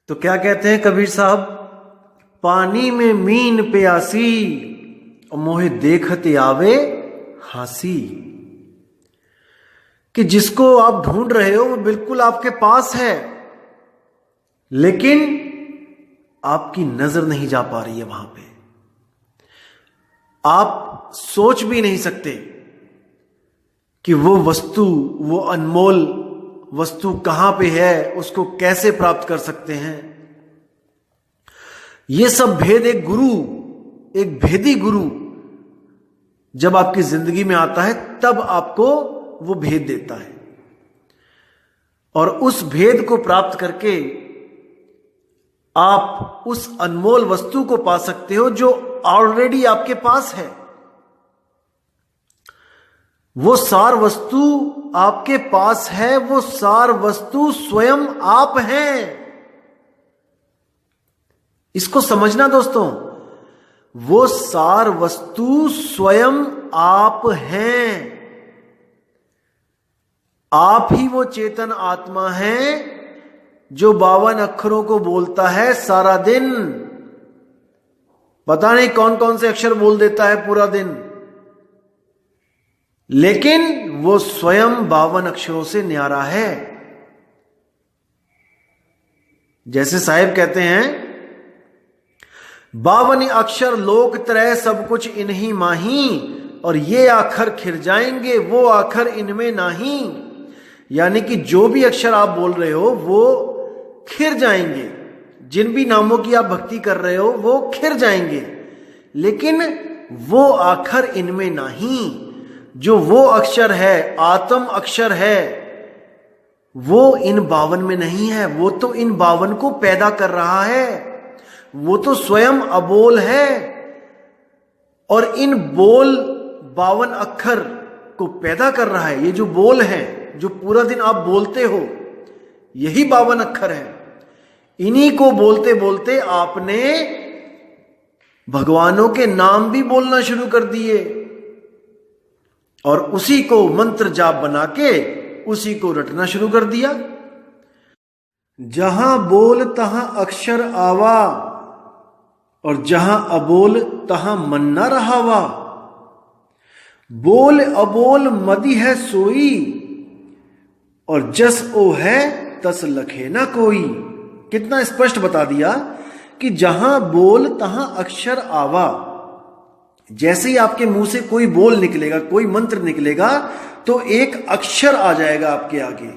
तो क्या कहते हैं कबीर साहब, पानी में मीन प्यासी और मोहे देखते आवे हंसी। कि जिसको आप ढूंढ रहे हो वो बिल्कुल आपके पास है, लेकिन आपकी नजर नहीं जा पा रही है वहां पे। आप सोच भी नहीं सकते कि वो वस्तु, वो अनमोल वस्तु कहां पे है, उसको कैसे प्राप्त कर सकते हैं। ये सब भेद एक गुरु, एक भेदी गुरु जब आपकी जिंदगी में आता है तब आपको वो भेद देता है, और उस भेद को प्राप्त करके आप उस अनमोल वस्तु को पा सकते हो जो ऑलरेडी आपके पास है। वो सार वस्तु आपके पास है, वो सार वस्तु स्वयं आप हैं। इसको समझना दोस्तों, वो सार वस्तु स्वयं आप हैं। आप ही वो चेतन आत्मा है जो 52 अक्षरों को बोलता है सारा दिन। पता नहीं कौन कौन से अक्षर बोल देता है पूरा दिन, लेकिन वो स्वयं 52 अक्षरों से न्यारा है। जैसे साहिब कहते हैं, 52 अक्षर लोक त्रय सब कुछ इन्हीं माही, और ये आखर खिर जाएंगे वो आखर इनमें नाही। यानी कि जो भी अक्षर आप बोल रहे हो वो खिर जाएंगे, जिन भी नामों की आप भक्ति कर रहे हो वो खिर जाएंगे, लेकिन वो आखर इनमें नहीं। जो वो अक्षर है, आत्म अक्षर है, वो इन 52 में नहीं है। वो तो इन 52 को पैदा कर रहा है, वो तो स्वयं अबोल है, और इन बोल 52 अक्षर को पैदा कर रहा है। ये जो बोल है, जो पूरा दिन आप बोलते हो, यही 52 अक्षर है। इन्हीं को बोलते बोलते आपने भगवानों के नाम भी बोलना शुरू कर दिए, और उसी को मंत्र जाप बना के उसी को रटना शुरू कर दिया। जहां बोल तहां अक्षर आवा, और जहां अबोल तहां मन न रहावा। बोल अबोल मदि है सोई, और जस ओ है तस लखे ना कोई। कितना स्पष्ट बता दिया कि जहां बोल तहां अक्षर आवा। जैसे ही आपके मुंह से कोई बोल निकलेगा, कोई मंत्र निकलेगा, तो एक अक्षर आ जाएगा आपके आगे।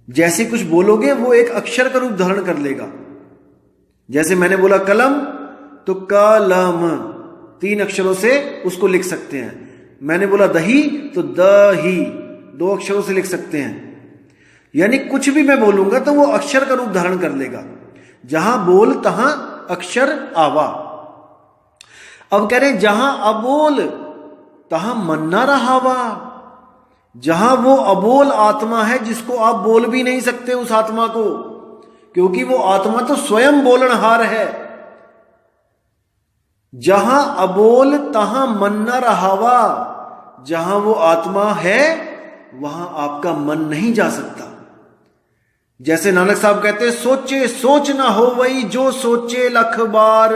जैसे कुछ बोलोगे वो एक अक्षर का रूप धारण कर लेगा। जैसे मैंने बोला कलम, तो कलम 3 अक्षरों से उसको लिख सकते हैं। मैंने बोला दही, तो दही 2 अक्षरों से लिख सकते हैं। यानी कुछ भी मैं बोलूंगा तो वो अक्षर का रूप धारण कर लेगा। जहां बोल तहां अक्षर आवा। अब कह रहे जहां अबोल तहां मन न रहावा। जहां वो अबोल आत्मा है जिसको आप बोल भी नहीं सकते उस आत्मा को, क्योंकि वो आत्मा तो स्वयं बोलनहार है। जहां अबोल तहां मन न रहावा। जहां वो आत्मा है वहां आपका मन नहीं जा सकता। जैसे नानक साहब कहते हैं, सोचे सोच ना हो वही जो सोचे लख बार।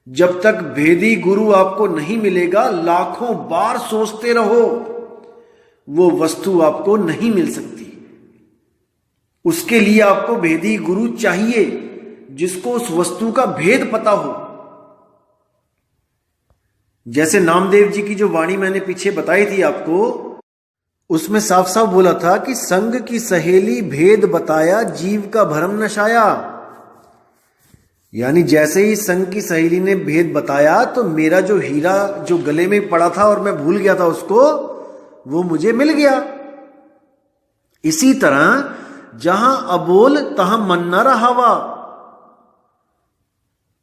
जब तक भेदी गुरु आपको नहीं मिलेगा, लाखों बार सोचते रहो, वो वस्तु आपको नहीं मिल सकती। उसके लिए आपको भेदी गुरु चाहिए जिसको उस वस्तु का भेद पता हो। जैसे नामदेव जी की जो वाणी मैंने पीछे बताई थी आपको, उसमें साफ साफ बोला था कि संग की सहेली भेद बताया, जीव का भरम नशाया। यानी जैसे ही संग की सहेली ने भेद बताया, तो मेरा जो हीरा जो गले में पड़ा था और मैं भूल गया था उसको, वो मुझे मिल गया। इसी तरह जहां अबोल तहां मन न रहावा।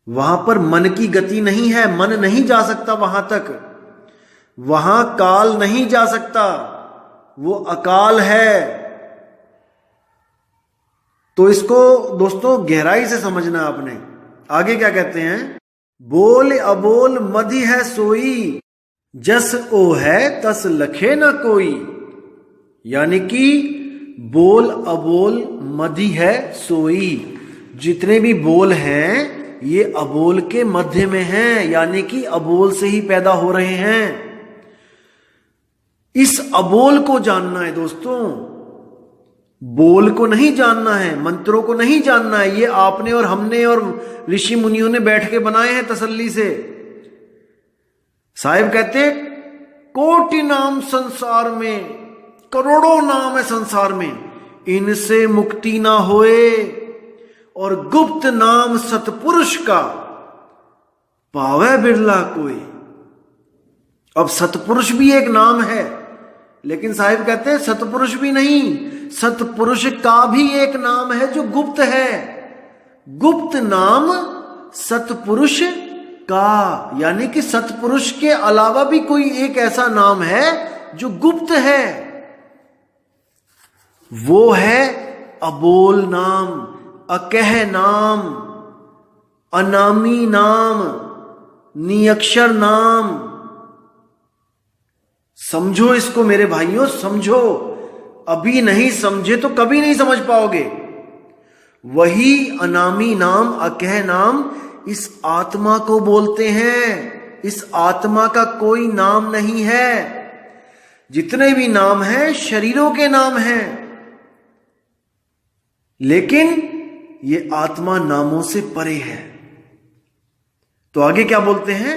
वहां पर मन की गति नहीं है, मन नहीं जा सकता वहां तक। वहां काल नहीं जा सकता, वो अकाल है। तो इसको दोस्तों गहराई से समझना आपने। आगे क्या कहते हैं, बोल अबोल मधि है सोई, जस ओ है तस लखे न कोई। यानी कि बोल अबोल मधि है सोई। जितने भी बोल हैं ये अबोल के मध्य में हैं, यानी कि अबोल से ही पैदा हो रहे हैं। इस अबोल को जानना है दोस्तों, बोल को नहीं जानना है, मंत्रों को नहीं जानना है। ये आपने और हमने और ऋषि मुनियों ने बैठ के बनाए हैं तसल्ली से। साहिब कहते कोटि नाम संसार में, करोड़ों नाम है संसार में, इनसे मुक्ति ना होए, और गुप्त नाम सतपुरुष का पावे बिरला कोई। अब सतपुरुष भी एक नाम है, लेकिन साहिब कहते हैं सतपुरुष भी नहीं, सतपुरुष का भी एक नाम है जो गुप्त है। गुप्त नाम सतपुरुष का, यानी कि सतपुरुष के अलावा भी कोई एक ऐसा नाम है जो गुप्त है। वो है अबोल नाम, अकह नाम, अनामी नाम, निअक्षर नाम। समझो इसको मेरे भाइयों, समझो। अभी नहीं समझे तो कभी नहीं समझ पाओगे। वही अनामी नाम, अकह नाम इस आत्मा को बोलते हैं। इस आत्मा का कोई नाम नहीं है। जितने भी नाम हैं शरीरों के नाम हैं, लेकिन ये आत्मा नामों से परे है। तो आगे क्या बोलते हैं?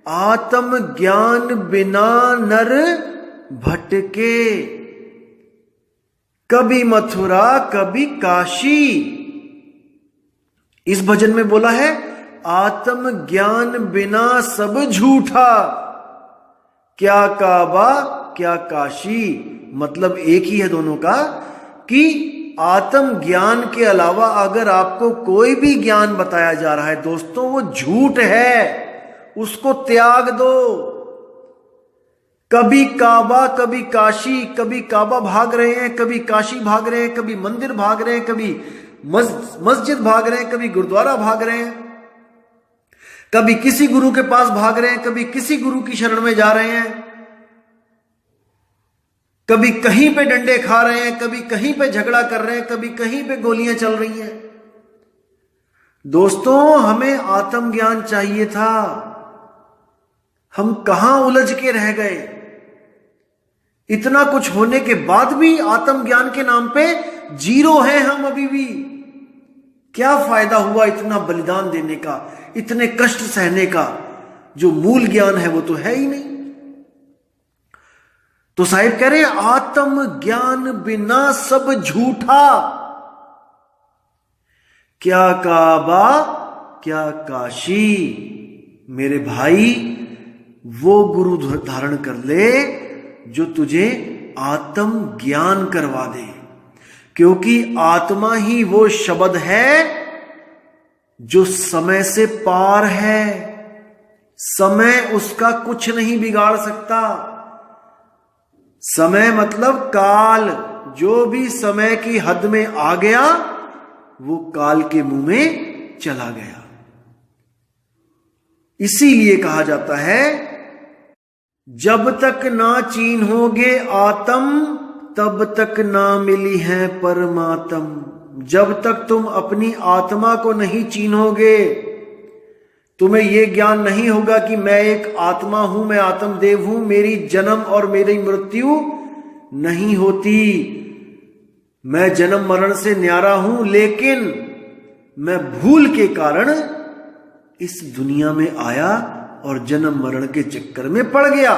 आत्म ज्ञान बिना नर भटके, कभी मथुरा कभी काशी। इस भजन में बोला है आत्म ज्ञान बिना सब झूठा, क्या काबा क्या काशी। मतलब एक ही है दोनों का, कि आत्म ज्ञान के अलावा अगर आपको कोई भी ज्ञान बताया जा रहा है दोस्तों, वो झूठ है, उसको त्याग दो। कभी काबा कभी काशी, कभी काबा भाग रहे हैं, कभी काशी भाग रहे हैं, कभी मंदिर भाग रहे हैं, कभी मस्जिद भाग रहे हैं, कभी गुरुद्वारा भाग रहे हैं, कभी किसी गुरु के पास भाग रहे हैं, कभी किसी गुरु की शरण में जा रहे हैं, कभी कहीं पे डंडे खा रहे हैं, कभी कहीं पे झगड़ा कर रहे हैं, कभी कहीं पे गोलियां चल रही हैं। दोस्तों हमें आत्मज्ञान चाहिए था, हम कहां उलझ के रह गए। इतना कुछ होने के बाद भी आत्मज्ञान के नाम पे जीरो हैं हम अभी भी। क्या फायदा हुआ इतना बलिदान देने का, इतने कष्ट सहने का? जो मूल ज्ञान है वो तो है ही नहीं। तो साहिब कह रहे हैं आत्म ज्ञान बिना सब झूठा, क्या काबा क्या काशी। मेरे भाई वो गुरु धारण कर ले जो तुझे आत्म ज्ञान करवा दे, क्योंकि आत्मा ही वो शब्द है जो समय से पार है। समय उसका कुछ नहीं बिगाड़ सकता। समय मतलब काल, जो भी समय की हद में आ गया वो काल के मुंह में चला गया। इसीलिए कहा जाता है जब तक ना चीन्होगे आत्म तब तक ना मिली है परमात्म। जब तक तुम अपनी आत्मा को नहीं चीन्होगे, तुम्हें यह ज्ञान नहीं होगा कि मैं एक आत्मा हूं, मैं आत्मदेव हूं, मेरी जन्म और मेरी मृत्यु नहीं होती, मैं जन्म मरण से न्यारा हूं, लेकिन मैं भूल के कारण इस दुनिया में आया और जन्म मरण के चक्कर में पड़ गया।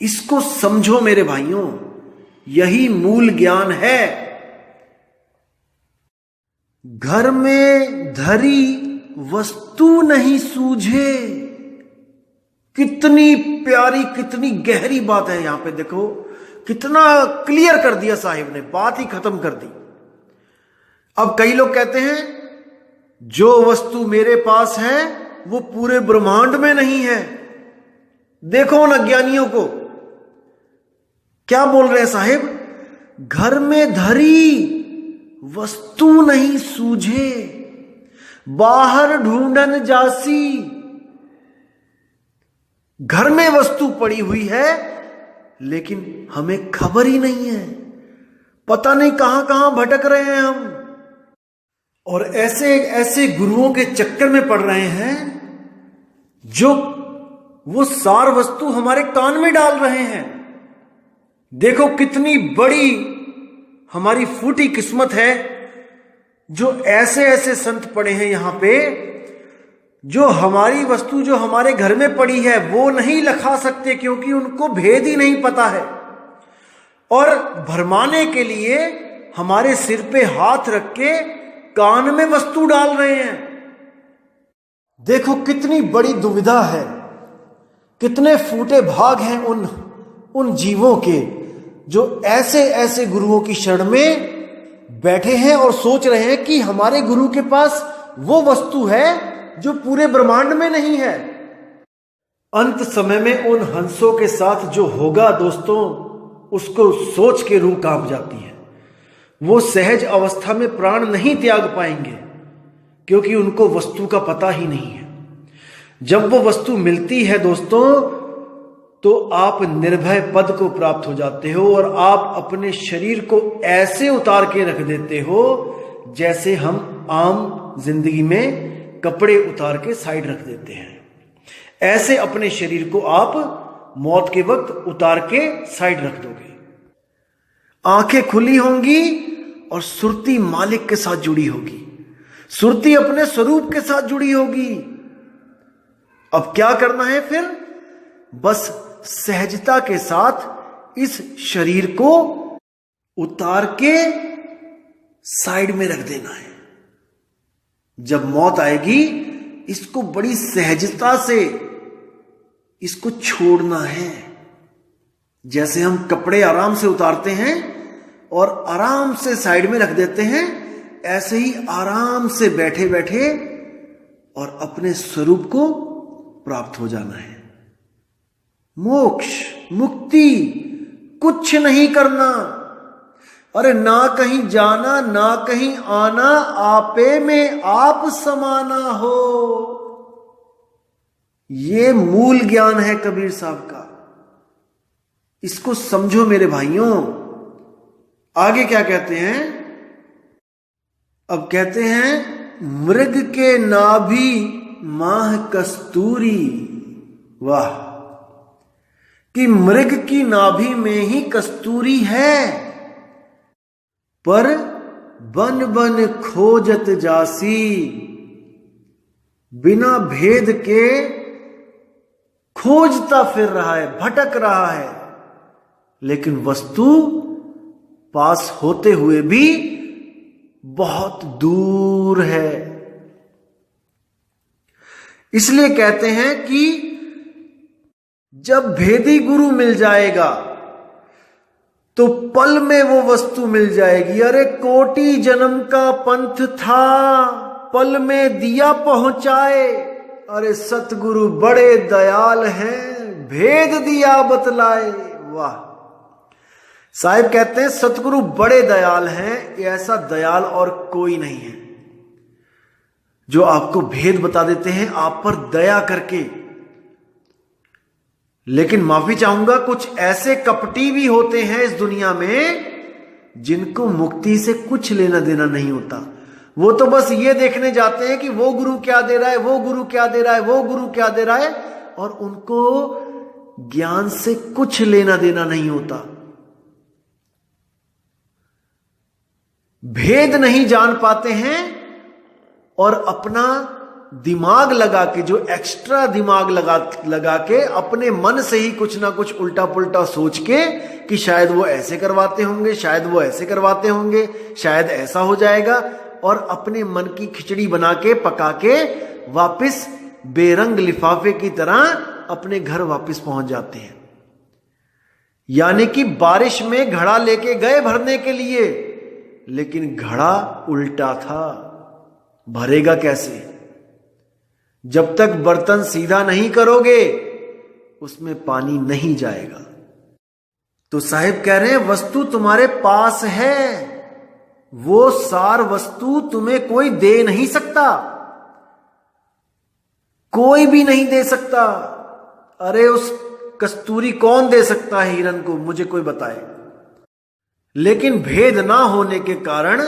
इसको समझो मेरे भाइयों, यही मूल ज्ञान है। घर में धरी वस्तु नहीं सूझे। कितनी प्यारी, कितनी गहरी बात है यहां पे। देखो कितना क्लियर कर दिया साहिब ने, बात ही खत्म कर दी। अब कई लोग कहते हैं जो वस्तु मेरे पास है वो पूरे ब्रह्मांड में नहीं है। देखो उन अज्ञानियों को क्या बोल रहे हैं साहिब, घर में धरी वस्तु नहीं सूझे, बाहर ढूंढन जासी। घर में वस्तु पड़ी हुई है, लेकिन हमें खबर ही नहीं है, पता नहीं कहां कहां भटक रहे हैं हम, और ऐसे ऐसे गुरुओं के चक्कर में पड़ रहे हैं जो वो सार वस्तु हमारे कान में डाल रहे हैं। देखो कितनी बड़ी हमारी फूटी किस्मत है जो ऐसे ऐसे संत पड़े हैं यहां पे, जो हमारी वस्तु जो हमारे घर में पड़ी है वो नहीं लखा सकते क्योंकि उनको भेद ही नहीं पता है, और भरमाने के लिए हमारे सिर पे हाथ रख के कान में वस्तु डाल रहे हैं। देखो कितनी बड़ी दुविधा है, कितने फूटे भाग हैं उन जीवों के जो ऐसे ऐसे गुरुओं की शरण में बैठे हैं और सोच रहे हैं कि हमारे गुरु के पास वो वस्तु है जो पूरे ब्रह्मांड में नहीं है। अंत समय में उन हंसों के साथ जो होगा दोस्तों, उसको सोच के रूह कांप जाती है। वो सहज अवस्था में प्राण नहीं त्याग पाएंगे क्योंकि उनको वस्तु का पता ही नहीं है। जब वो वस्तु मिलती है दोस्तों, तो आप निर्भय पद को प्राप्त हो जाते हो और आप अपने शरीर को ऐसे उतार के रख देते हो जैसे हम आम जिंदगी में कपड़े उतार के साइड रख देते हैं। ऐसे अपने शरीर को आप मौत के वक्त उतार के साइड रख दोगे। आंखें खुली होंगी और सुरती मालिक के साथ जुड़ी होगी, सुरती अपने स्वरूप के साथ जुड़ी होगी। अब क्या करना है फिर? बस सहजता के साथ इस शरीर को उतार के साइड में रख देना है। जब मौत आएगी, इसको बड़ी सहजता से इसको छोड़ना है। जैसे हम कपड़े आराम से उतारते हैं और आराम से साइड में रख देते हैं, ऐसे ही आराम से बैठे बैठे और अपने स्वरूप को प्राप्त हो जाना है। मोक्ष, मुक्ति, कुछ नहीं करना। अरे ना कहीं जाना ना कहीं आना, आपे में आप समाना हो। ये मूल ज्ञान है कबीर साहब का, इसको समझो मेरे भाइयों। आगे क्या कहते हैं? अब कहते हैं मृग के नाभि माह कस्तूरी। वाह, कि मृग की नाभि में ही कस्तूरी है, पर बन बन खोजत जासी। बिना भेद के खोजता फिर रहा है, भटक रहा है, लेकिन वस्तु पास होते हुए भी बहुत दूर है। इसलिए कहते हैं कि जब भेदी गुरु मिल जाएगा तो पल में वो वस्तु मिल जाएगी। अरे कोटि जन्म का पंथ था, पल में दिया पहुंचाए। अरे सतगुरु बड़े दयाल हैं, भेद दिया बतलाए। वाह, साहिब कहते हैं सतगुरु बड़े दयाल हैं, ऐसा दयाल और कोई नहीं है जो आपको भेद बता देते हैं आप पर दया करके। लेकिन माफी चाहूंगा, कुछ ऐसे कपटी भी होते हैं इस दुनिया में जिनको मुक्ति से कुछ लेना देना नहीं होता। वो तो बस ये देखने जाते हैं कि वो गुरु क्या दे रहा है, वो गुरु क्या दे रहा है, वो गुरु क्या दे रहा है, और उनको ज्ञान से कुछ लेना देना नहीं होता। भेद नहीं जान पाते हैं और अपना दिमाग लगा के, जो एक्स्ट्रा दिमाग लगा के अपने मन से ही कुछ ना कुछ उल्टा पुल्टा सोच के कि शायद वो ऐसे करवाते होंगे, शायद वो ऐसे करवाते होंगे, शायद ऐसा हो जाएगा, और अपने मन की खिचड़ी बना के पका के वापस बेरंग लिफाफे की तरह अपने घर वापस पहुंच जाते हैं। यानी कि बारिश में घड़ा लेके गए भरने के लिए, लेकिन घड़ा उल्टा था, भरेगा कैसे? जब तक बर्तन सीधा नहीं करोगे उसमें पानी नहीं जाएगा। तो साहिब कह रहे हैं वस्तु तुम्हारे पास है, वो सार वस्तु तुम्हें कोई दे नहीं सकता, कोई भी नहीं दे सकता। अरे उस कस्तूरी कौन दे सकता है हिरन को, मुझे कोई बताए। लेकिन भेद ना होने के कारण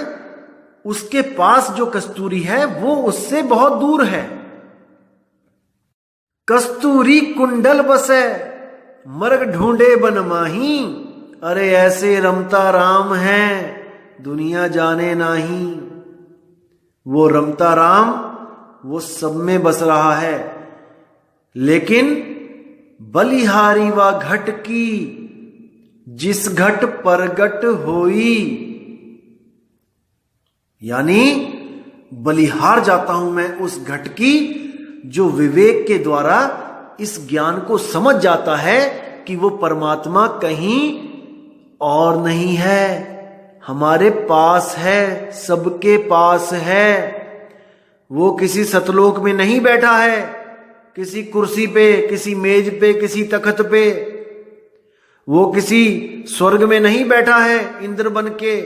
उसके पास जो कस्तूरी है वो उससे बहुत दूर है। कस्तूरी कुंडल बसे मर्ग ढूंढे बन माही, अरे ऐसे रमता राम है दुनिया जाने नाही। वो रमता राम वो सब में बस रहा है, लेकिन बलिहारी व घट की जिस घट परगट होई, यानी बलिहार जाता हूं मैं उस घट की जो विवेक के द्वारा इस ज्ञान को समझ जाता है कि वो परमात्मा कहीं और नहीं है, हमारे पास है, सबके पास है। वो किसी सतलोक में नहीं बैठा है, किसी कुर्सी पे, किसी मेज पे, किसी तख्त पे। वो किसी स्वर्ग में नहीं बैठा है इंद्र बन के,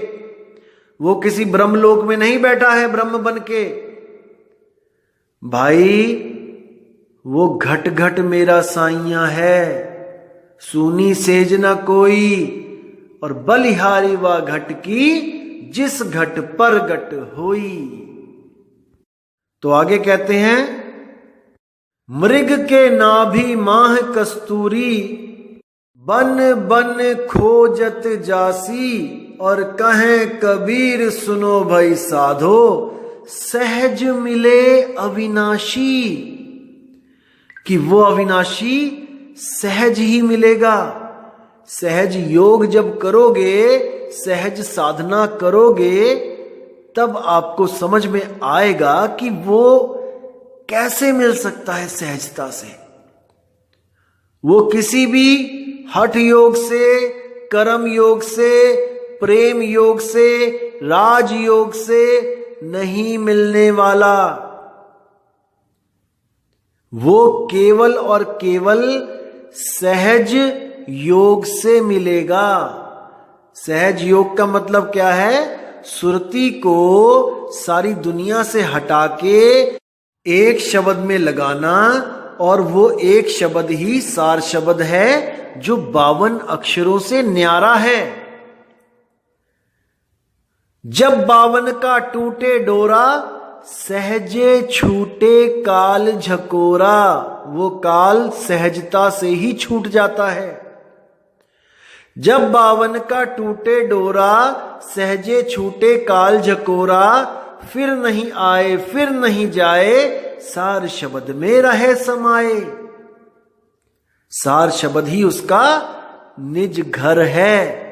वो किसी ब्रह्मलोक में नहीं बैठा है ब्रह्म बन के। भाई वो घट घट मेरा साइया है, सूनी सेज न कोई, और बलिहारी व घट की जिस घट पर घट होई। तो आगे कहते हैं, मृग के नाभि माह कस्तूरी, बन बन खोजत जासी, और कहें कबीर सुनो भाई साधो, सहज मिले अविनाशी। कि वो अविनाशी सहज ही मिलेगा। सहज योग जब करोगे, सहज साधना करोगे, तब आपको समझ में आएगा कि वो कैसे मिल सकता है सहजता से। वो किसी भी हठ योग से, कर्म योग से, प्रेम योग से, राज योग से नहीं मिलने वाला। वो केवल और केवल सहज योग से मिलेगा। सहज योग का मतलब क्या है? सुरती को सारी दुनिया से हटा के एक शब्द में लगाना, और वो एक शब्द ही सार शब्द है जो 52 अक्षरों से न्यारा है। जब 52 का टूटे डोरा, सहजे छूटे काल झकोरा। वो काल सहजता से ही छूट जाता है। जब 52 का टूटे डोरा, सहजे छूटे काल झकोरा, फिर नहीं आए फिर नहीं जाए, सार शब्द में रहे समाये। सार शब्द ही उसका निज घर है।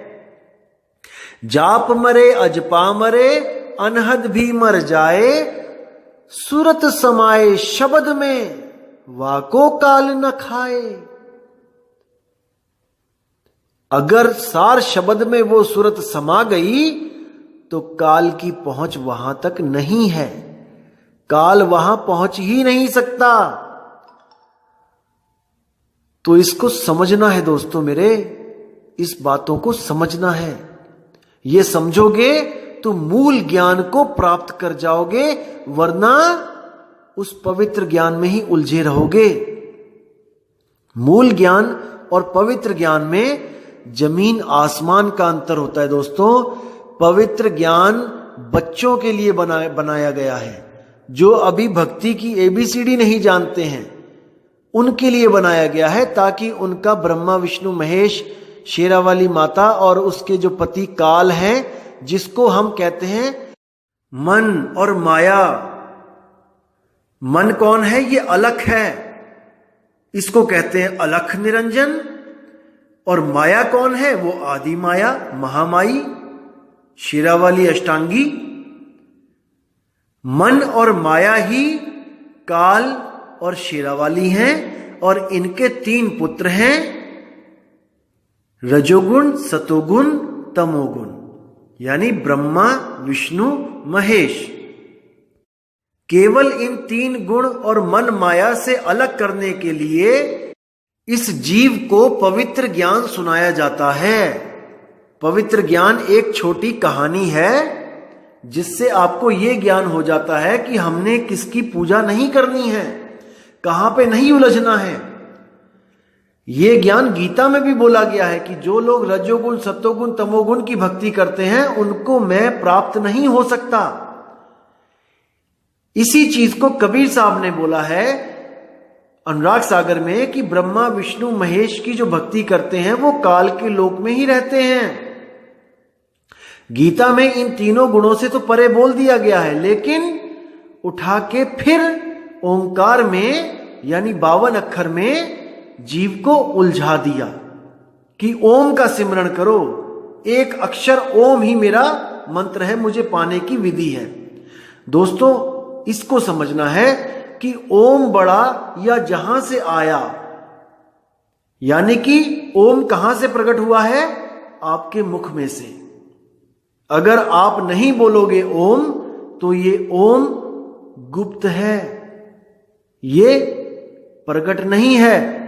जाप मरे अजपा मरे, अनहद भी मर जाए, सूरत समाये शब्द में, वाको काल न खाए। अगर सार शब्द में वो सूरत समा गई तो काल की पहुंच वहां तक नहीं है। काल वहां पहुंच ही नहीं सकता। तो इसको समझना है दोस्तों मेरे, इस बातों को समझना है। ये समझोगे तो मूल ज्ञान को प्राप्त कर जाओगे, वरना उस पवित्र ज्ञान में ही उलझे रहोगे। मूल ज्ञान और पवित्र ज्ञान में जमीन आसमान का अंतर होता है दोस्तों। पवित्र ज्ञान बच्चों के लिए बनाया गया है, जो अभी भक्ति की ABCD नहीं जानते हैं, उनके लिए बनाया गया है, ताकि उनका ब्रह्मा विष्णु महेश, शेरावाली माता और उसके जो पति काल हैं, जिसको हम कहते हैं मन और माया। मन कौन है? ये अलख है, इसको कहते हैं अलख निरंजन। और माया कौन है? वो आदि माया, महामाई, शेरावाली अष्टांगी। मन और माया ही काल और शेरावाली हैं, और इनके 3 पुत्र हैं, रजोगुण, सतोगुण, तमोगुण, यानी ब्रह्मा विष्णु महेश। केवल इन 3 गुण और मन माया से अलग करने के लिए इस जीव को पवित्र ज्ञान सुनाया जाता है। पवित्र ज्ञान एक छोटी कहानी है, जिससे आपको यह ज्ञान हो जाता है कि हमने किसकी पूजा नहीं करनी है, कहां पे नहीं उलझना है। ये ज्ञान गीता में भी बोला गया है कि जो लोग रजोगुण सत्वगुण तमोगुण की भक्ति करते हैं उनको मैं प्राप्त नहीं हो सकता। इसी चीज को कबीर साहब ने बोला है अनुराग सागर में कि ब्रह्मा विष्णु महेश की जो भक्ति करते हैं वो काल के लोक में ही रहते हैं। गीता में इन तीनों गुणों से तो परे बोल दिया गया है, लेकिन उठा के फिर ओंकार में यानी 52 अक्षर में जीव को उलझा दिया कि ओम का सिमरण करो, एक अक्षर ओम ही मेरा मंत्र है, मुझे पाने की विधि है। दोस्तों इसको समझना है कि ओम बड़ा या जहां से आया, यानी कि ओम कहां से प्रकट हुआ है? आपके मुख में से। अगर आप नहीं बोलोगे ओम तो ये ओम गुप्त है, ये प्रकट नहीं है।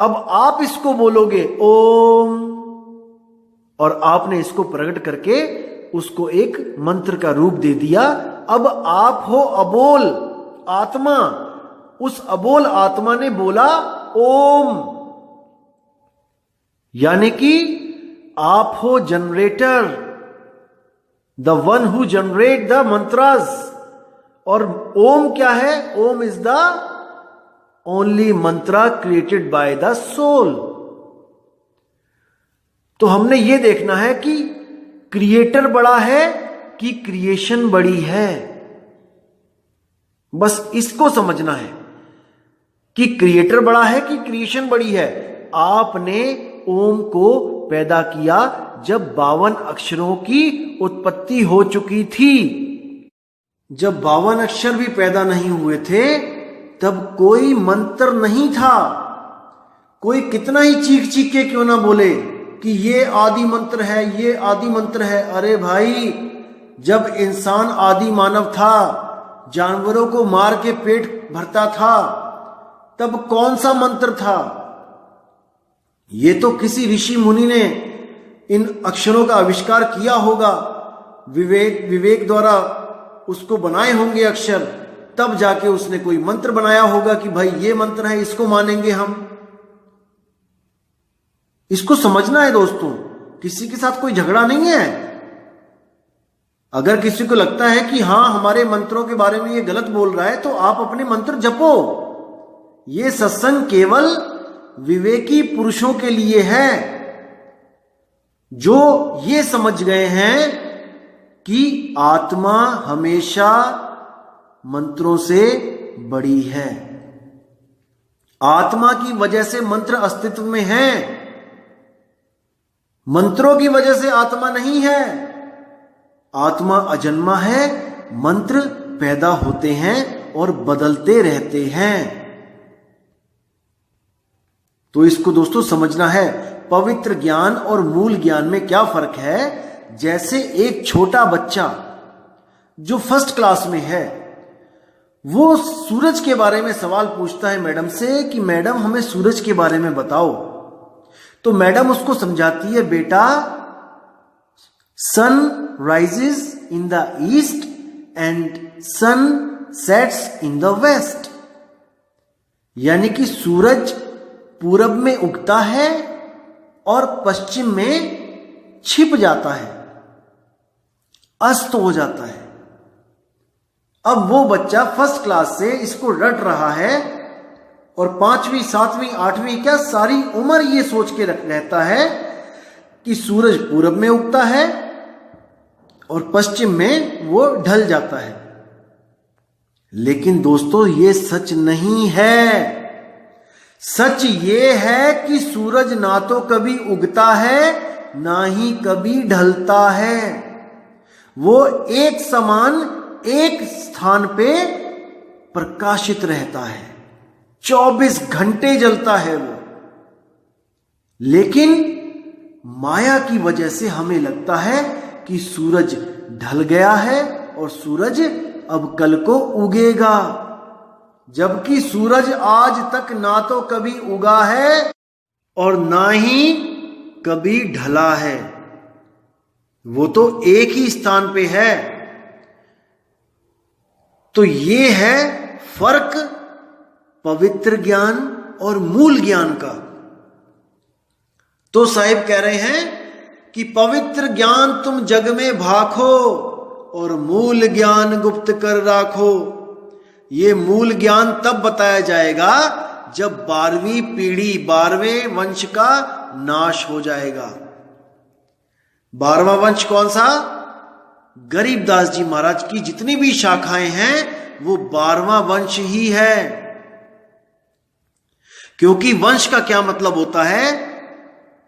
अब आप इसको बोलोगे ओम, और आपने इसको प्रकट करके उसको एक मंत्र का रूप दे दिया। अब आप हो अबोल आत्मा, उस अबोल आत्मा ने बोला ओम, यानी कि आप हो generator, the one who generate the mantras. और ओम क्या है? Om is the only mantra created by the soul. तो हमने ये देखना है कि क्रिएटर बड़ा है कि क्रिएशन बड़ी है। बस इसको समझना है कि क्रिएटर बड़ा है कि क्रिएशन बड़ी है। आपने ओम को पैदा किया जब 52 अक्षरों की उत्पत्ति हो चुकी थी। जब 52 अक्षर भी पैदा नहीं हुए थे तब कोई मंत्र नहीं था। कोई कितना ही चीख चीख के क्यों ना बोले कि ये आदि मंत्र है, ये आदि मंत्र है। अरे भाई, जब इंसान आदि मानव था, जानवरों को मार के पेट भरता था, तब कौन सा मंत्र था? ये तो किसी ऋषि मुनि ने इन अक्षरों का आविष्कार किया होगा, विवेक द्वारा उसको बनाए होंगे अक्षर, तब जाके उसने कोई मंत्र बनाया होगा कि भाई ये मंत्र है, इसको मानेंगे हम। इसको समझना है दोस्तों, किसी के साथ कोई झगड़ा नहीं है। अगर किसी को लगता है कि हां हमारे मंत्रों के बारे में ये गलत बोल रहा है तो आप अपने मंत्र जपो। ये सत्संग केवल विवेकी पुरुषों के लिए है जो ये समझ गए हैं कि आत्मा हमेशा मंत्रों से बड़ी है। आत्मा की वजह से मंत्र अस्तित्व में है, मंत्रों की वजह से आत्मा नहीं है। आत्मा अजन्मा है, मंत्र पैदा होते हैं और बदलते रहते हैं। तो इसको दोस्तों समझना है। पवित्र ज्ञान और मूल ज्ञान में क्या फर्क है? जैसे एक छोटा बच्चा जो फर्स्ट क्लास में है, वो सूरज के बारे में सवाल पूछता है मैडम से कि मैडम हमें सूरज के बारे में बताओ। तो मैडम उसको समझाती है, बेटा sun rises in the east and sun sets in the west, यानी कि सूरज पूरब में उगता है और पश्चिम में छिप जाता है, अस्त हो जाता है। अब वो बच्चा फर्स्ट क्लास से इसको रट रहा है और 5वीं 7वीं 8वीं क्या सारी उम्र ये सोच के रहता है कि सूरज पूरब में उगता है और पश्चिम में वो ढल जाता है। लेकिन दोस्तों ये सच नहीं है। सच ये है कि सूरज ना तो कभी उगता है ना ही कभी ढलता है। वो एक समान एक स्थान पे प्रकाशित रहता है, 24 घंटे जलता है वो। लेकिन माया की वजह से हमें लगता है कि सूरज ढल गया है और सूरज अब कल को उगेगा, जबकि सूरज आज तक ना तो कभी उगा है और ना ही कभी ढला है। वो तो एक ही स्थान पे है। तो ये है फर्क पवित्र ज्ञान और मूल ज्ञान का। तो साहिब कह रहे हैं कि पवित्र ज्ञान तुम जग में भाखो और मूल ज्ञान गुप्त कर राखो। ये मूल ज्ञान तब बताया जाएगा जब 12वीं पीढ़ी 12वें वंश का नाश हो जाएगा। 12वां वंश कौन सा? गरीबदास जी महाराज की जितनी भी शाखाएं हैं वो 12वां वंश ही है। क्योंकि वंश का क्या मतलब होता है?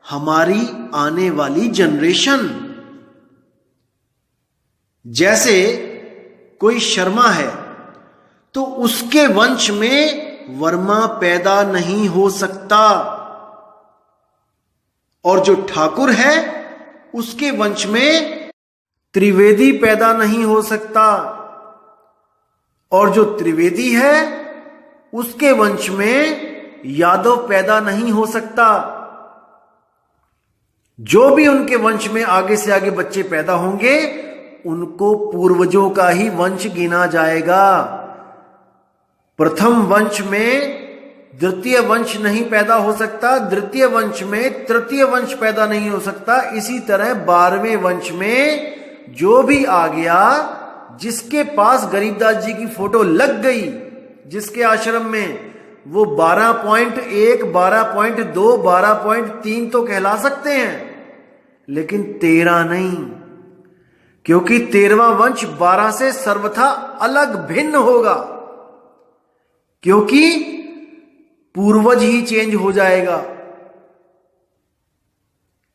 हमारी आने वाली जनरेशन। जैसे कोई शर्मा है तो उसके वंश में वर्मा पैदा नहीं हो सकता, और जो ठाकुर है उसके वंश में त्रिवेदी पैदा नहीं हो सकता, और जो त्रिवेदी है उसके वंश में यादव पैदा नहीं हो सकता। जो भी उनके वंश में आगे से आगे बच्चे पैदा होंगे उनको पूर्वजों का ही वंश गिना जाएगा। प्रथम वंश में द्वितीय वंश नहीं पैदा हो सकता, द्वितीय वंश में तृतीय वंश पैदा नहीं हो सकता। इसी तरह 12वें वंश में जो भी आ गया, जिसके पास गरीबदास जी की फोटो लग गई, जिसके आश्रम में, वो 12.1, 12.2, 12.3 तो कहला सकते हैं, लेकिन 13 नहीं, क्योंकि 13वां वंश 12 से सर्वथा अलग भिन्न होगा, क्योंकि पूर्वज ही चेंज हो जाएगा।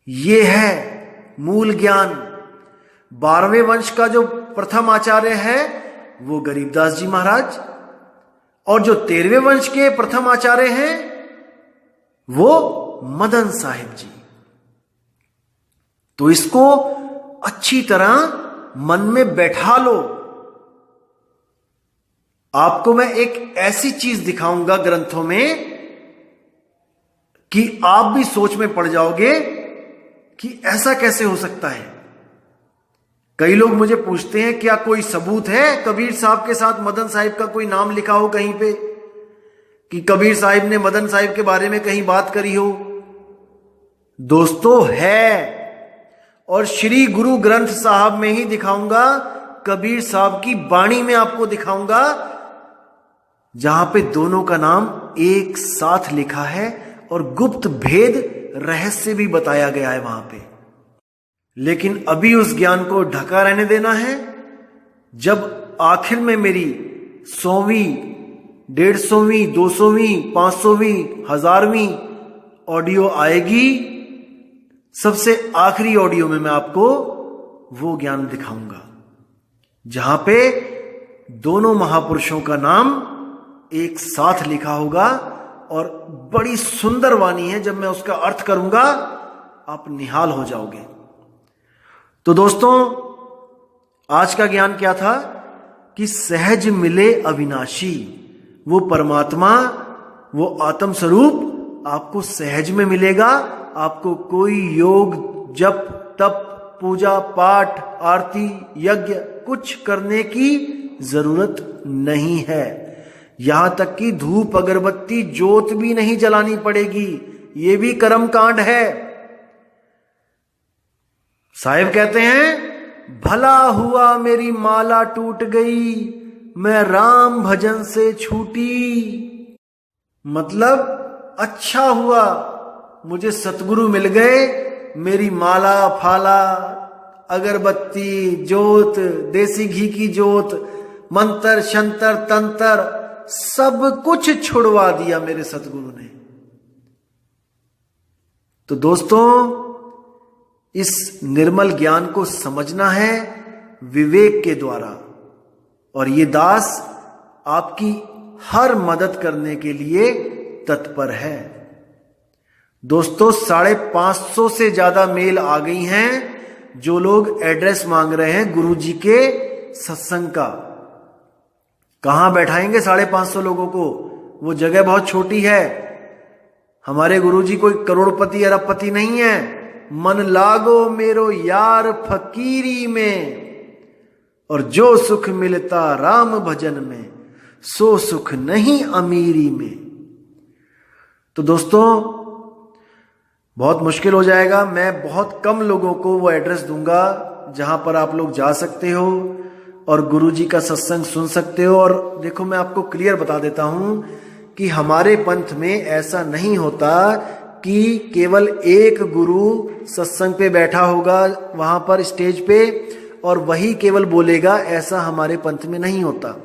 यह है मूल ज्ञान। 12वें वंश का जो प्रथम आचार्य है वो गरीबदास जी महाराज, और जो 13वें वंश के प्रथम आचार्य हैं वो मदन साहिब जी। तो इसको अच्छी तरह मन में बैठा लो। आपको मैं एक ऐसी चीज दिखाऊंगा ग्रंथों में कि आप भी सोच में पड़ जाओगे कि ऐसा कैसे हो सकता है। कई लोग मुझे पूछते हैं क्या कोई सबूत है कबीर साहब के साथ मदन साहिब का कोई नाम लिखा हो कहीं पे, कि कबीर साहिब ने मदन साहिब के बारे में कहीं बात करी हो? दोस्तों है, और श्री गुरु ग्रंथ साहब में ही दिखाऊंगा, कबीर साहब की वाणी में आपको दिखाऊंगा, जहां पे दोनों का नाम एक साथ लिखा है और गुप्त भेद रहस्य भी बताया गया है वहां पे। लेकिन अभी उस ज्ञान को ढका रहने देना है। जब आखिर में मेरी 100वीं, 150वीं, 200वीं, 500वीं, 1000वीं ऑडियो आएगी, सबसे आखिरी ऑडियो में मैं आपको वो ज्ञान दिखाऊंगा जहां पे दोनों महापुरुषों का नाम एक साथ लिखा होगा, और बड़ी सुंदर वाणी है। जब मैं उसका अर्थ करूंगा आप निहाल हो जाओगे। तो दोस्तों, आज का ज्ञान क्या था कि सहज मिले अविनाशी, वो परमात्मा, वो आत्म स्वरूप आपको सहज में मिलेगा। आपको कोई योग, जप, तप, पूजा पाठ, आरती, यज्ञ कुछ करने की जरूरत नहीं है। यहां तक कि धूप, अगरबत्ती, जोत भी नहीं जलानी पड़ेगी। यह भी कर्म कांड है। साहिब कहते हैं, भला हुआ मेरी माला टूट गई, मैं राम भजन से छूटी। मतलब अच्छा हुआ मुझे सतगुरु मिल गए, मेरी माला फाला, अगरबत्ती, जोत, देसी घी की जोत, मंत्र शंतर तंत्र सब कुछ छुड़वा दिया मेरे सतगुरु ने। तो दोस्तों, इस निर्मल ज्ञान को समझना है विवेक के द्वारा, और ये दास आपकी हर मदद करने के लिए तत्पर है। दोस्तों, 550 से ज्यादा मेल आ गई हैं जो लोग एड्रेस मांग रहे हैं गुरु जी के सत्संग का। कहां बैठाएंगे 550 लोगों को? वो जगह बहुत छोटी है। हमारे गुरु जी कोई करोड़पति अरबपति नहीं है। मन लागो मेरो यार फकीरी में, और जो सुख मिलता राम भजन में, सो सुख नहीं अमीरी में। तो दोस्तों, बहुत मुश्किल हो जाएगा। मैं बहुत कम लोगों को वो एड्रेस दूंगा जहां पर आप लोग जा सकते हो और गुरुजी का सत्संग सुन सकते हो। और देखो, मैं आपको क्लियर बता देता हूं कि हमारे पंथ में ऐसा नहीं होता कि केवल एक गुरु सत्संग पे बैठा होगा वहां पर स्टेज पे और वही केवल बोलेगा, ऐसा हमारे पंथ में नहीं होता।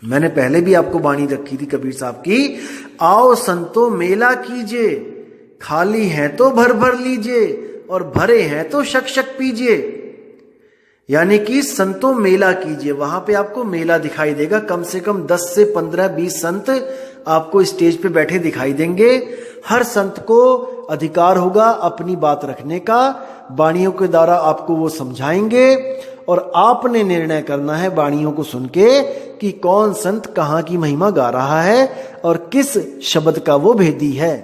मैंने पहले भी आपको वाणी रखी थी कबीर साहब की, आओ संतो मेला कीजिए, खाली है तो भर भर लीजिए और भरे हैं तो शक शक पीजिए। यानी कि संतो मेला कीजिए, वहां पे आपको मेला दिखाई देगा। कम से कम 10 से 15 20 संत आपको स्टेज पे बैठे दिखाई देंगे। हर संत को अधिकार होगा अपनी बात रखने का, वाणियों के द्वारा आपको वो समझाएंगे और आपने निर्णय करना है वाणियों को सुन के कि कौन संत कहां की महिमा गा रहा है और किस शब्द का वो भेदी है।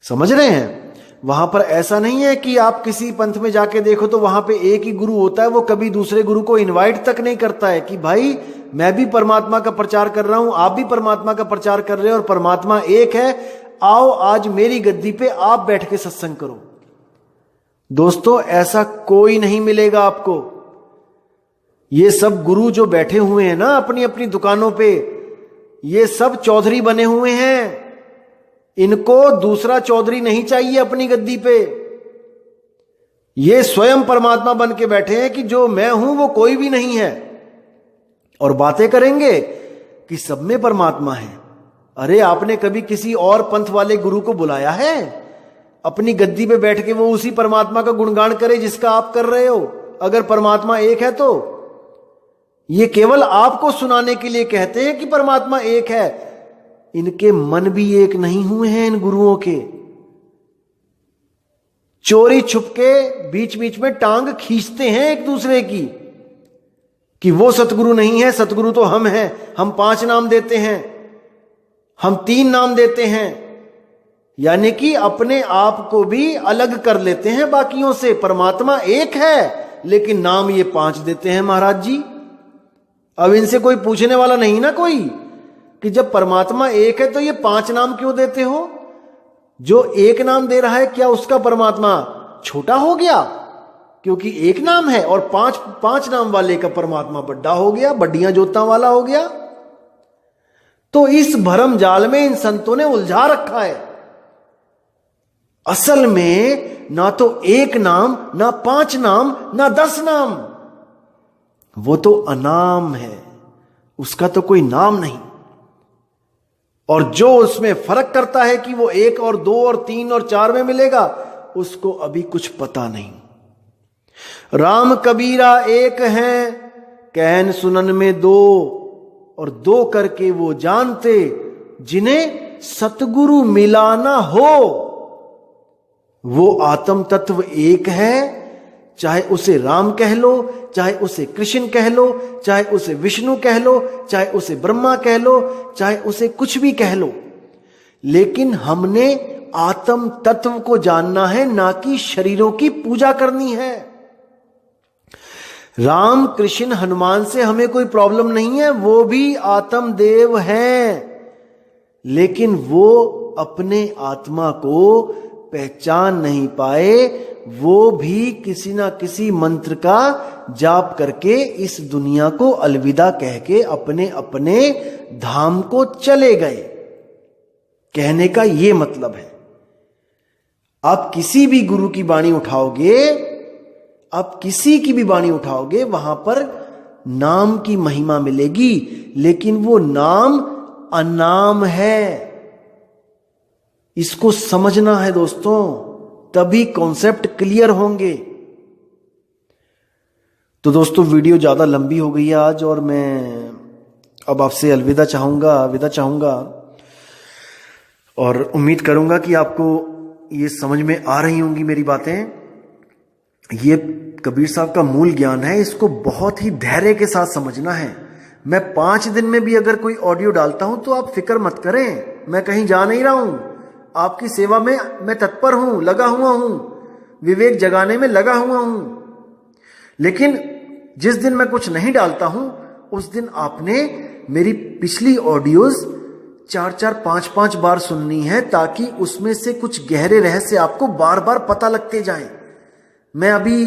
समझ रहे हैं? वहां पर ऐसा नहीं है कि आप किसी पंथ में जाके देखो तो वहां पे एक ही गुरु होता है, वो कभी दूसरे गुरु को इनवाइट तक नहीं करता है कि भाई मैं भी परमात्मा का प्रचार कर रहा हूं, आप भी परमात्मा का प्रचार कर रहे हो और परमात्मा एक है, आओ आज मेरी गद्दी पे आप बैठ के सत्संग करो। दोस्तों, ऐसा कोई नहीं मिलेगा आपको। ये सब गुरु जो बैठे हुए हैं ना अपनी अपनी दुकानों पे, ये सब चौधरी बने हुए हैं। इनको दूसरा चौधरी नहीं चाहिए अपनी गद्दी पे। ये स्वयं परमात्मा बन के बैठे हैं कि जो मैं हूं वो कोई भी नहीं है, और बातें करेंगे कि सब में परमात्मा है। अरे आपने कभी किसी और पंथ वाले गुरु को बुलाया है अपनी गद्दी पे बैठ के वो उसी परमात्मा का गुणगान करे जिसका आप कर रहे हो? अगर परमात्मा एक है तो ये केवल आपको सुनाने के लिए कहते हैं कि परमात्मा एक है। इनके मन भी एक नहीं हुए हैं इन गुरुओं के। चोरी छुपके बीच बीच में टांग खींचते हैं एक दूसरे की कि वो सतगुरु नहीं है, सतगुरु तो हम हैं। हम 5 नाम देते हैं, हम 3 नाम देते हैं, यानी कि अपने आप को भी अलग कर लेते हैं बाकियों से। परमात्मा एक है लेकिन नाम ये 5 देते हैं महाराज जी। अब इनसे कोई पूछने वाला नहीं ना कोई कि जब परमात्मा एक है तो ये 5 नाम क्यों देते हो? जो एक नाम दे रहा है क्या उसका परमात्मा छोटा हो गया क्योंकि एक नाम है, और 5 नाम वाले का परमात्मा बड्डा हो गया, बड्डियां जोता वाला हो गया? तो इस भरम जाल में इन संतों ने उलझा रखा है। असल में ना तो एक नाम, ना 5 नाम, ना 10 नाम, वो तो अनाम है, उसका तो कोई नाम नहीं। और जो उसमें फर्क करता है कि वो 1 और 2 और 3 और 4 में मिलेगा, उसको अभी कुछ पता नहीं। राम कबीरा एक हैं, कहन सुनन में 2, और 2 करके वो जानते जिन्हें सतगुरु मिलाना हो। वो आत्म तत्व एक है, चाहे उसे राम कह लो, चाहे उसे कृष्ण कह लो, चाहे उसे विष्णु कह लो, चाहे उसे ब्रह्मा कह लो, चाहे उसे कुछ भी कह लो, लेकिन हमने आत्म तत्व को जानना है, ना कि शरीरों की पूजा करनी है। राम कृष्ण हनुमान से हमें कोई प्रॉब्लम नहीं है, वो भी आत्म देव हैं, लेकिन वो अपने आत्मा को पहचान नहीं पाए। वो भी किसी ना किसी मंत्र का जाप करके इस दुनिया को अलविदा कह के अपने अपने धाम को चले गए। कहने का ये मतलब है, आप किसी भी गुरु की वाणी उठाओगे, आप किसी की भी वाणी उठाओगे, वहां पर नाम की महिमा मिलेगी, लेकिन वो नाम अनाम है। इसको समझना है दोस्तों, तभी कॉन्सेप्ट क्लियर होंगे। तो दोस्तों, वीडियो ज्यादा लंबी हो गई है आज, और मैं अब आपसे विदा चाहूंगा और उम्मीद करूंगा कि आपको ये समझ में आ रही होंगी मेरी बातें। ये कबीर साहब का मूल ज्ञान है, इसको बहुत ही धैर्य के साथ समझना है। मैं 5 दिन में भी अगर कोई ऑडियो डालता हूं तो आप फिक्र मत करें, मैं कहीं जा नहीं रहा हूं, आपकी सेवा में मैं तत्पर हूं, लगा हुआ हूं, विवेक जगाने में लगा हुआ हूं। लेकिन जिस दिन मैं कुछ नहीं डालता हूं, उस दिन आपने मेरी पिछली ऑडियोज 4-4, 5-5 बार सुननी है, ताकि उसमें से कुछ गहरे रहस्य आपको बार बार पता लगते जाएं। मैं अभी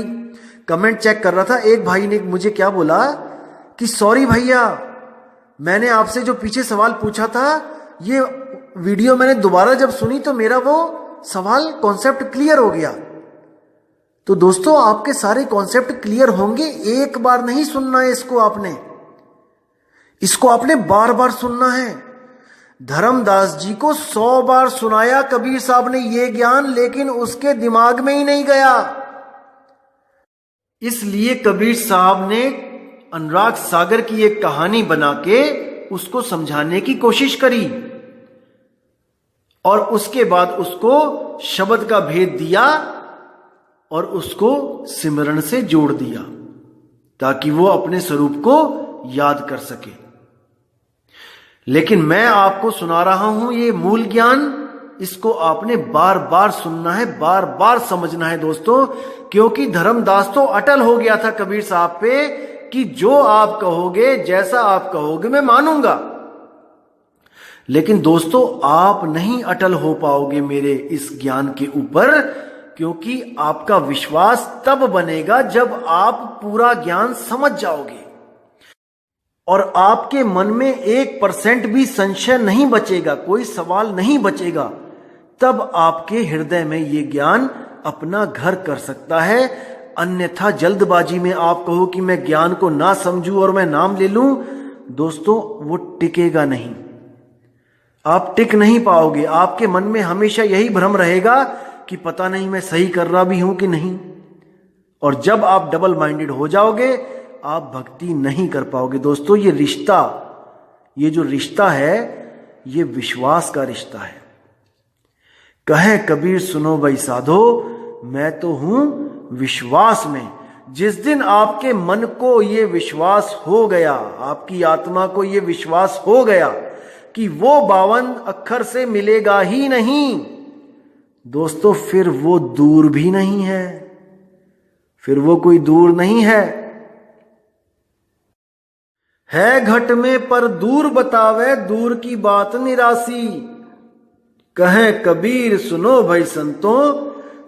कमेंट चेक कर रहा था, एक भाई ने मुझे क्या बोला कि सॉरी भैया, मैंने आपसे जो पीछे सवाल पूछा था, ये वीडियो मैंने दोबारा जब सुनी तो मेरा वो सवाल कॉन्सेप्ट क्लियर हो गया। तो दोस्तों, आपके सारे कॉन्सेप्ट क्लियर होंगे, एक बार नहीं सुनना है इसको आपने बार बार सुनना है। धर्मदास जी को 100 बार सुनाया कबीर साहब ने ये ज्ञान, लेकिन उसके दिमाग में ही नहीं गया। इसलिए कबीर साहब ने अनुराग सागर की एक कहानी बना के उसको समझाने की कोशिश करी, और उसके बाद उसको शब्द का भेद दिया और उसको सिमरन से जोड़ दिया, ताकि वो अपने स्वरूप को याद कर सके। लेकिन मैं आपको सुना रहा हूं ये मूल ज्ञान, इसको आपने बार बार सुनना है, बार बार समझना है दोस्तों, क्योंकि धर्मदास तो अटल हो गया था कबीर साहब पे कि जो आप कहोगे, जैसा आप कहोगे मैं मानूंगा। लेकिन दोस्तों, आप नहीं अटल हो पाओगे मेरे इस ज्ञान के ऊपर, क्योंकि आपका विश्वास तब बनेगा जब आप पूरा ज्ञान समझ जाओगे और आपके मन में 1% भी संशय नहीं बचेगा, कोई सवाल नहीं बचेगा। तब आपके हृदय में ये ज्ञान अपना घर कर सकता है। अन्यथा जल्दबाजी में आप कहो कि मैं ज्ञान को ना समझूं और मैं नाम ले लूं, दोस्तों वो टिकेगा नहीं, आप टिक नहीं पाओगे। आपके मन में हमेशा यही भ्रम रहेगा कि पता नहीं मैं सही कर रहा भी हूं कि नहीं। और जब आप डबल माइंडेड हो जाओगे, आप भक्ति नहीं कर पाओगे। दोस्तों, ये जो रिश्ता है, ये विश्वास का रिश्ता है। कहे कबीर सुनो भाई साधो, मैं तो हूं विश्वास में। जिस दिन आपके मन को ये विश्वास हो गया, आपकी आत्मा को ये विश्वास हो गया कि वो 52 अक्षर से मिलेगा ही नहीं, दोस्तों फिर वो दूर भी नहीं है, फिर वो कोई दूर नहीं है घट में पर दूर बतावे दूर की बात निरासी। कहे कबीर सुनो भाई संतों,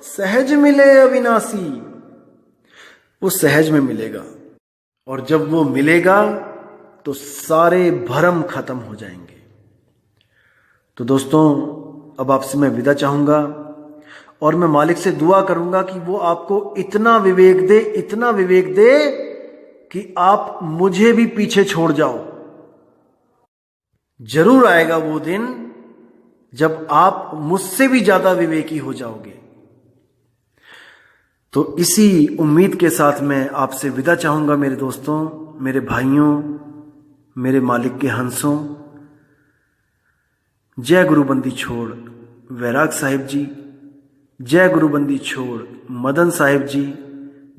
सहज मिले अविनाशी। वो सहज में मिलेगा, और जब वो मिलेगा तो सारे भ्रम खत्म हो जाएंगे। तो दोस्तों, अब आपसे मैं विदा चाहूंगा और मैं मालिक से दुआ करूंगा कि वो आपको इतना विवेक दे, इतना विवेक दे कि आप मुझे भी पीछे छोड़ जाओ। जरूर आएगा वो दिन जब आप मुझसे भी ज्यादा विवेकी हो जाओगे। तो इसी उम्मीद के साथ मैं आपसे विदा चाहूंगा मेरे दोस्तों, मेरे भाइयों, मेरे मालिक के हंसों। जय गुरुबंदी छोड़ वैराग साहिब जी, जय गुरुबंदी छोड़ मदन साहिब जी,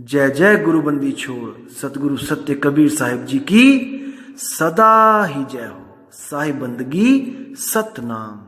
जय जय गुरुबंदी छोड़ सतगुरु सत्य कबीर साहिब जी की सदा ही जय हो। साहिब बंदगी सतनाम।